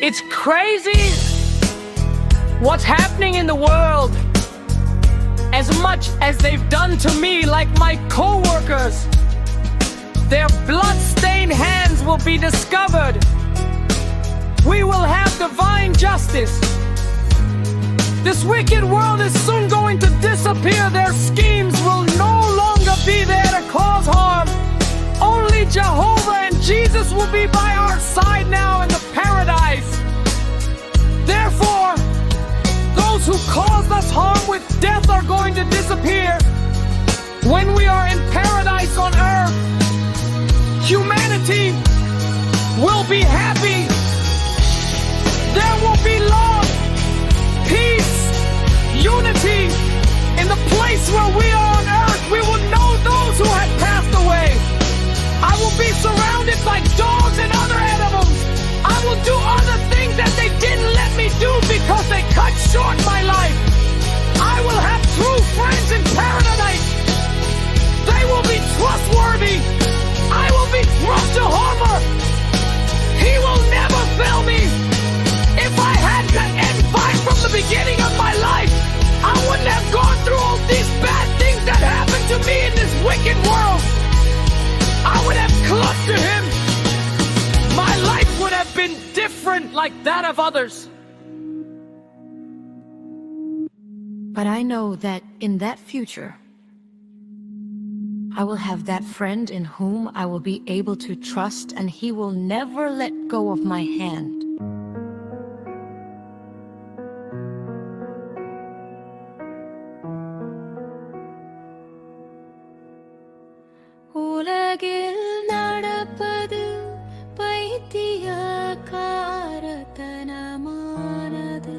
It's crazy what's happening in the world. As much as they've done to me, like my co-workers, their blood-stained hands will be discovered. We will have divine justice. This wicked world is soon going to disappear. Their schemes will no longer be there to cause harm. Only Jehovah and Jesus will be by our side now in the paradise. Therefore, those who caused us harm with death are going to disappear. When we are in paradise on earth, humanity will be happy. There will be love, peace, unity. In the place where we are on earth, we will know those who have passed away. I will be surrounded by dogs and other animals. I will do other things that they didn't let me do because they cut short my life. I will have true friends in paradise. They will be trustworthy. I will be true to Homer. He will never fail me. If I had that end fight from the beginning of my life, I wouldn't have gone through all these bad things that happened to me in this wicked world. I would have clung to him. My life would have been different like that of others. But I know that in that future, I will have that friend in whom I will be able to trust, and he will never let go of my hand. உலகில் நடப்பது பைத்தியக்காரத்தனமானது.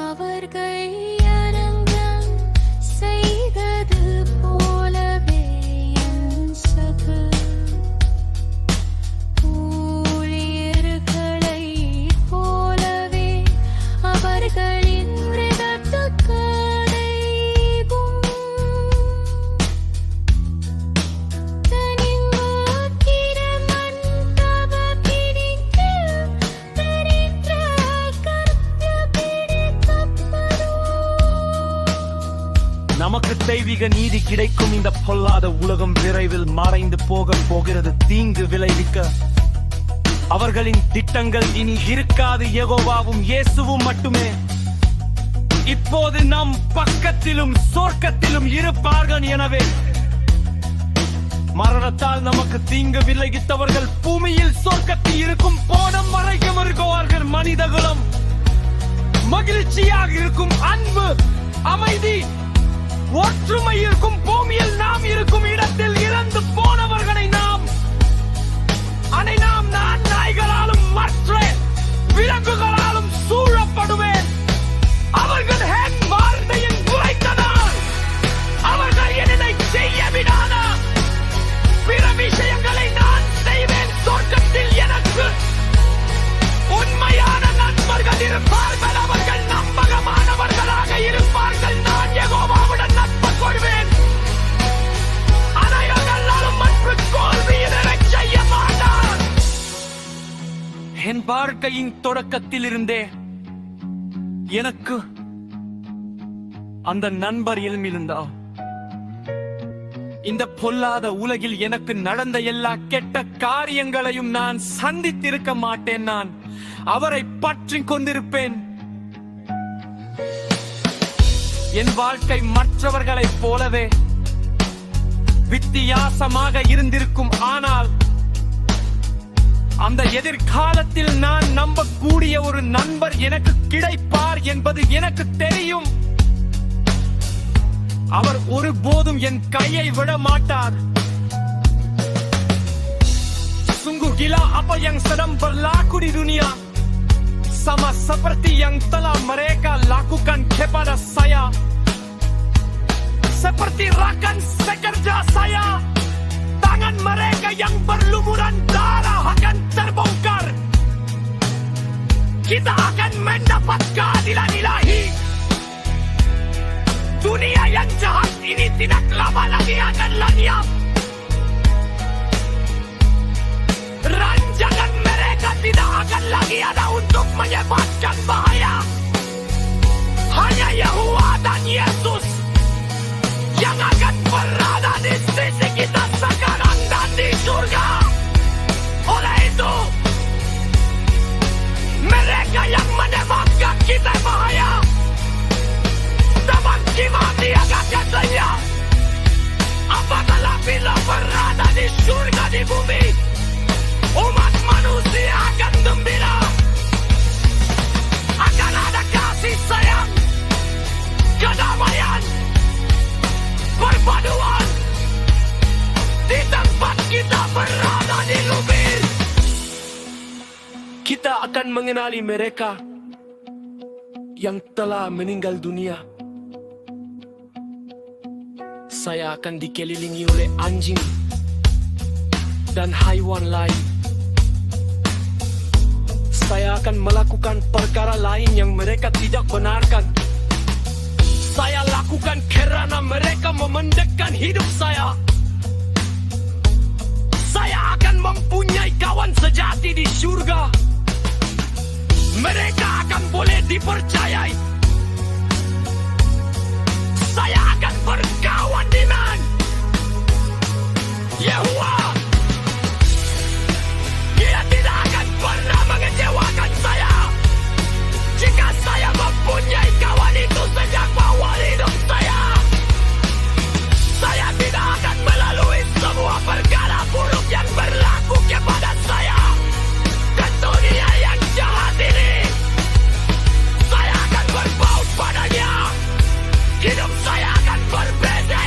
அவர்கள் அரங்கம் செய்தது போலவே என் சக ஊழியர்களைப் போலவே அவர்களின் இரத்தக்கரைக்கும் தனிமாத்திரமன் தவ பிடித்து தரித்திர கர்த்த பிடிக்கப்பதோ. நமக்கு தெய்வீக நீதி கிடைக்கும். இந்த பொல்லாத உலகம் விரைவில் மறைந்து போகிறது. தீங்கு விளைவிக்க அவர்களின் திட்டங்கள் இனி இருக்காது. யெகோவாவும் இயேசுவும் மட்டுமே இப்போது நம் பக்கத்திலும் சொர்க்கத்திலும் இருப்பார்கள். எனவே மரணத்தால் நமக்கு தீங்கு விளைவித்தவர்கள் பூமியில் சொர்க்கத்தில் இருக்கும் போனம் வரைக்கும் இருக்குவார்கள். மனிதகுலம் மகிழ்ச்சியாக இருக்கும். அன்பு, அமைதி, ஒற்றுமை இருக்கும் பூமியில் நாம் இருக்கும் இடத்தில் இறந்து போனவர்களை நாம் நாய்களாலும் மற்ற விலங்குகளாலும் சூழப்படுவேன். அவர்கள் என் வார்த்தையின் குறைத்ததால் அவர்கள் என்னை செய்ய விடாத பிற விஷயங்களை நான் செய்வேன். சொர்க்கத்தில் எனக்கு உண்மையான நண்பர்கள் இருப்பார்கள். அவர்கள் நம்பகமானவர்களாக இருப்பார்கள். நான் யெகோவாவுடன் நட்பு கொள்வேன். அனைவராலும் மற்ற தோல்வியினரைச் செய்ய மாட்டார். என் வாழ்க்கையின் தொடக்கத்தில் இருந்தே எனக்கு அந்த நண்பர் இருந்தார். இந்த பொல்லாத உலகில் எனக்கு நடந்த எல்லா கெட்ட காரியங்களையும் நான் சந்தித்திருக்க மாட்டேன். நான் அவரை பற்றி கொண்டிருப்பேன். என் வாழ்க்கை மற்றவர்களைப் போலவே வித்தியாசமாக இருந்திருக்கும். ஆனால் அந்த எதிர்காலத்தில் நான் நம்பக்கூடிய ஒரு நண்பர் எனக்கு கிடைப்பார் என்பது எனக்கு தெரியும். அவர் ஒருபோதும் என் கையை விட மாட்டார். Sungguh gila apa yang sedang berlaku di dunia, sama seperti yang telah mereka lakukan kepada saya. Seperti rakan sekerja saya, tangan mereka yang berlumuran darah akan terbongkar. Kita akan mendapat keadilan ilahi. Dunia yang jahat ini tidak lama lagi akan lenyap. Ranjangan bila berada di surga di bumi, umat manusia akan gembira. Akan ada kasih sayang, kedamaian, perpaduan di tempat kita berada di Lubir. Kita akan mengenali mereka yang telah meninggal dunia. Saya akan dikelilingi oleh anjing dan haiwan lain. Saya akan melakukan perkara lain yang mereka tidak benarkan. Saya lakukan kerana mereka memendekkan hidup saya. Saya akan mempunyai kawan sejati di surga. Mereka akan boleh dipercayai. Saya akan berkawan dengan Yehuwa. Dia tidak akan pernah mengecewakan saya. Jika saya mempunyai kawan itu sejak awal hidup saya, saya tidak akan melalui semua perkara buruk yang berlaku kepada saya. Ke dunia yang jahat ini, saya akan berpaut padanya. Hidup saya akan berbeda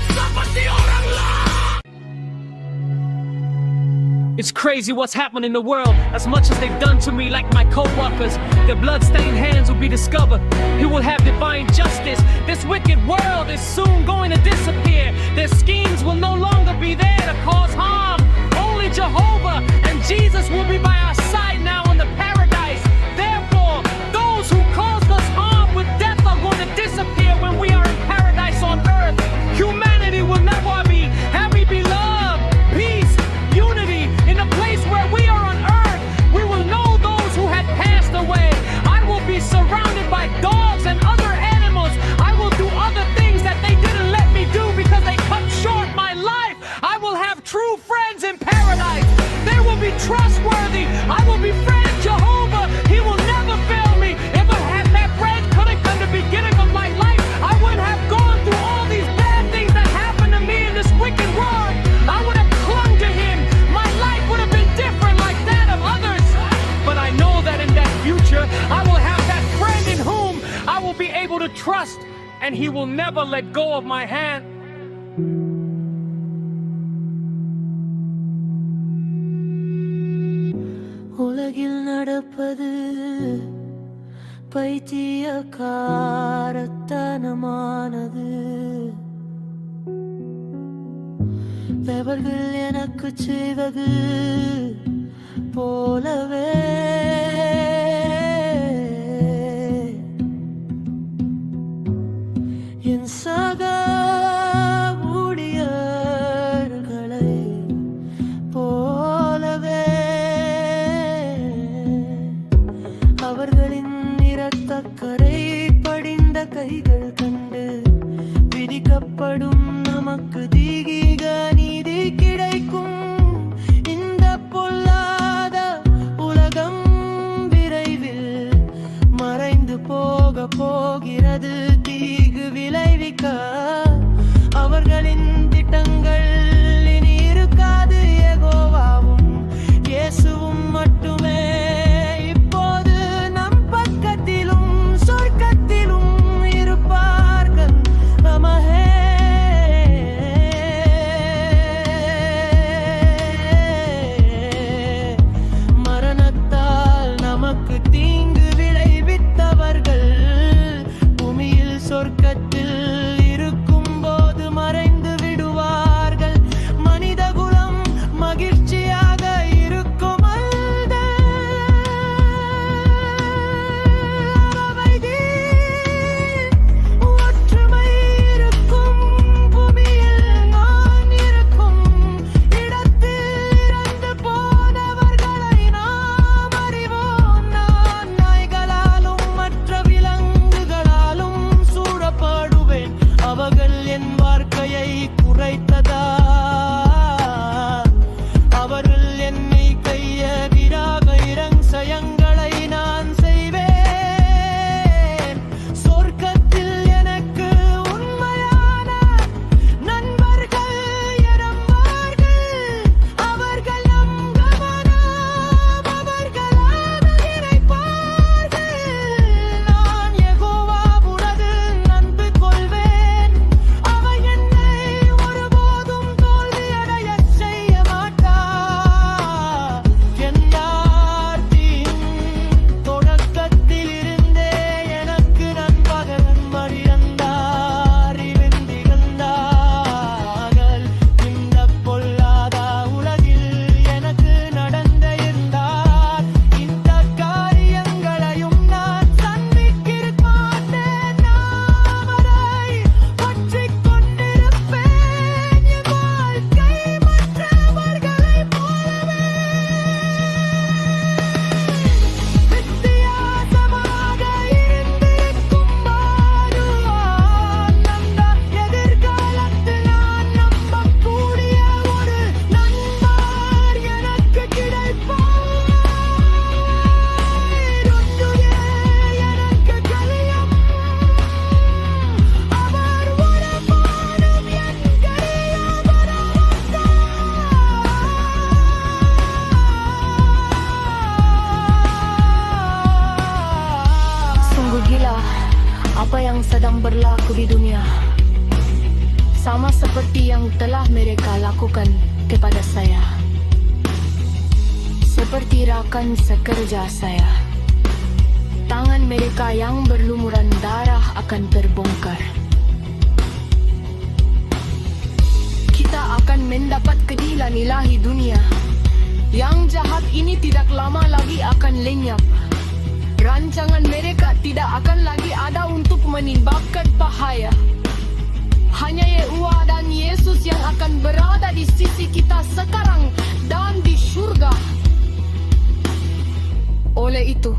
seperti orang lain. It's crazy what's happening in the world. As much as they've done to me, like my co-workers, their blood-stained hands will be discovered. He will have divine justice. This wicked world is soon going to disappear. Their schemes will no longer be there to cause harm. Only Jehovah and Jesus will be by our side now in the paradise. Therefore, those who caused us harm with death are going to disappear when we are in paradise on earth. Humanity will never be happy, beloved, peace, unity in a place where we are on earth. We will know those who had passed away. I will be surrounded by dogs and other animals. I will do other things that they didn't let me do because they cut short my life. I will have true friends in paradise. They will be trustworthy. I will be friends Jehovah. He will never fail me. If I had that friend couldn't come the beginning of my life, I wouldn't have gone through all these bad things that happened to me in this wicked world. I would have clung to him. My life would have been different like that of others. But I know that in that future, I will have that friend in whom I will be able to trust, and he will never let go of my hand. உலகில் நடப்பது பைத்தியக்காரத்தனமானது. அவர்கள் எனக்கு செய்வது போலவே என் சக ஊழியர்களை போலவே அவர்களின் இரத்தக்கரை படிந்த கைகள் கண்டு விதிக்கப்படும் நமக்கு தீகிக நீதி கிடைக்கும். இந்த பொல்லாத உலகம் aku di dunia, sama seperti yang telah mereka lakukan kepada saya. Seperti rakan sekerja saya, tangan mereka yang berlumuran darah akan terbongkar. Kita akan mendapat keadilan ilahi dunia. Yang jahat ini tidak lama lagi akan lenyap. Rancangan mereka tidak akan lagi ada untuk menimbulkan bahaya. Hanya Yehuwa dan Yesus yang akan berada di sisi kita sekarang dan di surga. Oleh itu,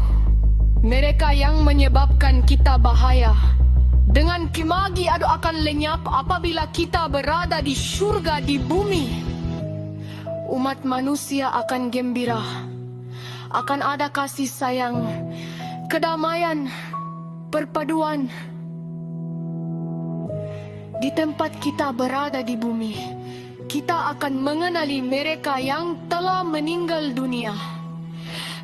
mereka yang menyebabkan kita bahaya dengan kemagi adu akan lenyap apabila kita berada di surga di bumi. Umat manusia akan gembira. Akan ada kasih sayang, kedamaian, perpaduan. Di tempat kita berada di bumi, kita akan mengenali mereka yang telah meninggal dunia.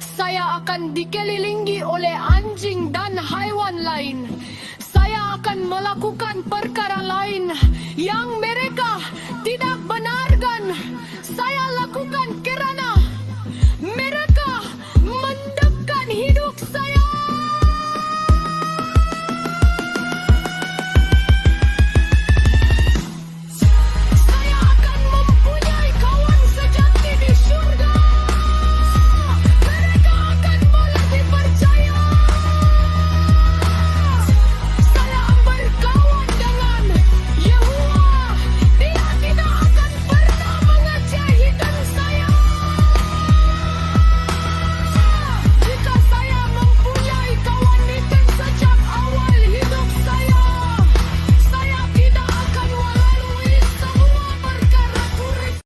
Saya akan dikelilingi oleh anjing dan haiwan lain. Saya akan melakukan perkara lain yang mereka tidak benar.